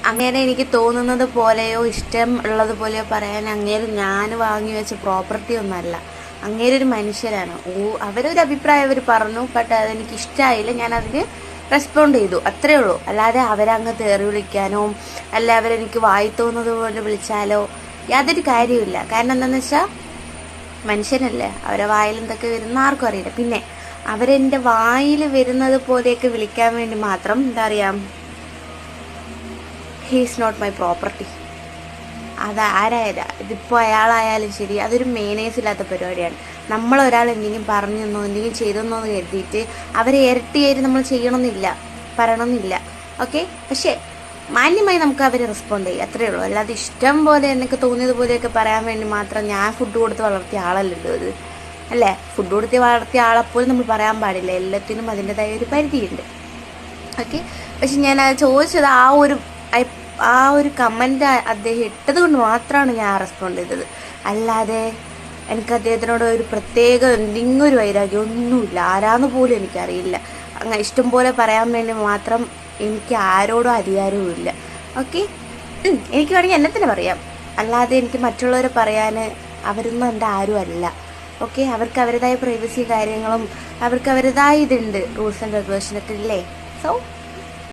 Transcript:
അങ്ങനെ എനിക്ക് തോന്നുന്നത് പോലെയോ ഇഷ്ടം ഉള്ളത് പോലെയോ പറയാൻ അങ്ങേര് ഞാൻ വാങ്ങി വെച്ച പ്രോപ്പർട്ടി ഒന്നല്ല. അങ്ങേരൊരു മനുഷ്യരാണ്. അവരൊരു അഭിപ്രായം അവർ പറഞ്ഞു, ബട്ട് അതെനിക്ക് ഇഷ്ടമായില്ല. ഞാൻ അതിന് റെസ്പോണ്ട് ചെയ്തു, അത്രേ ഉള്ളൂ. അല്ലാതെ അവരങ്ങ് തേറി വിളിക്കാനോ അല്ല അവരെനിക്ക് വായി തോന്നുന്നത് പോലെ വിളിച്ചാലോ യാതൊരു കാര്യമില്ല. കാരണം എന്താണെന്ന് വെച്ചാൽ മനുഷ്യനല്ലേ, അവരെ വായിൽ എന്തൊക്കെ വരുന്ന ആർക്കും അറിയില്ല. പിന്നെ അവരെൻ്റെ വായിൽ വരുന്നത് പോലെയൊക്കെ വിളിക്കാൻ വേണ്ടി മാത്രം എന്താ പറയുക, he is not my property. അത് ആരായാലും, ഇതിപ്പോൾ അയാളായാലും ശരി, അതൊരു മേനേഴ്സ് ഇല്ലാത്ത പരിപാടിയാണ്. നമ്മളൊരാൾ എന്തെങ്കിലും പറഞ്ഞെന്നോ എന്തെങ്കിലും ചെയ്തെന്നോ എന്ന് കരുതിയിട്ട് അവരെ ഇരട്ടിയായിട്ട് നമ്മൾ ചെയ്യണമെന്നില്ല, പറയണമെന്നില്ല. ഓക്കെ, പക്ഷേ മാന്യമായി നമുക്ക് അവരെ റെസ്പോണ്ട് ചെയ്യും, അത്രയേ ഉള്ളൂ. അല്ലാതെ ഇഷ്ടം പോലെ എനിക്ക് തോന്നിയത് പോലെയൊക്കെ പറയാൻ വേണ്ടി മാത്രം ഞാൻ ഫുഡ് കൊടുത്ത് വളർത്തിയ ആളല്ലല്ലോ ഇത്, അല്ലേ? ഫുഡ് കൊടുത്ത് വളർത്തിയ ആളെപ്പോലും നമ്മൾ പറയാൻ പാടില്ല, എല്ലാത്തിനും അതിൻ്റെതായ ഒരു പരിധിയുണ്ട്. ഓക്കെ, പക്ഷെ ഞാൻ ചോദിച്ചത് ആ ഒരു കമൻറ്റ് അദ്ദേഹം ഇട്ടത് കൊണ്ട് മാത്രമാണ് ഞാൻ റെസ്പോണ്ട് ചെയ്തത്. അല്ലാതെ എനിക്ക് അദ്ദേഹത്തിനോട് ഒരു പ്രത്യേക എന്തെങ്കിലും ഒരു വൈരാഗ്യം ഒന്നുമില്ല. ആരാന്ന് പോലും എനിക്കറിയില്ല. അങ്ങനെ ഇഷ്ടം പോലെ പറയാൻ വേണ്ടി മാത്രം എനിക്ക് ആരോടും അധികാരവും ഇല്ല. ഓക്കെ, എനിക്ക് വേണമെങ്കിൽ എന്നെ തന്നെ പറയാം. അല്ലാതെ എനിക്ക് മറ്റുള്ളവരെ പറയാൻ അവരൊന്നും എൻ്റെ ആരും അല്ല. ഓക്കെ, അവർക്ക് അവരുടേതായ പ്രൈവസി കാര്യങ്ങളും അവർക്ക് അവരുടേതായ ഇതുണ്ട്, റൂൾസ് ആൻഡ് റെഗുലേഷനൊക്കെ ഇല്ലേ. സോ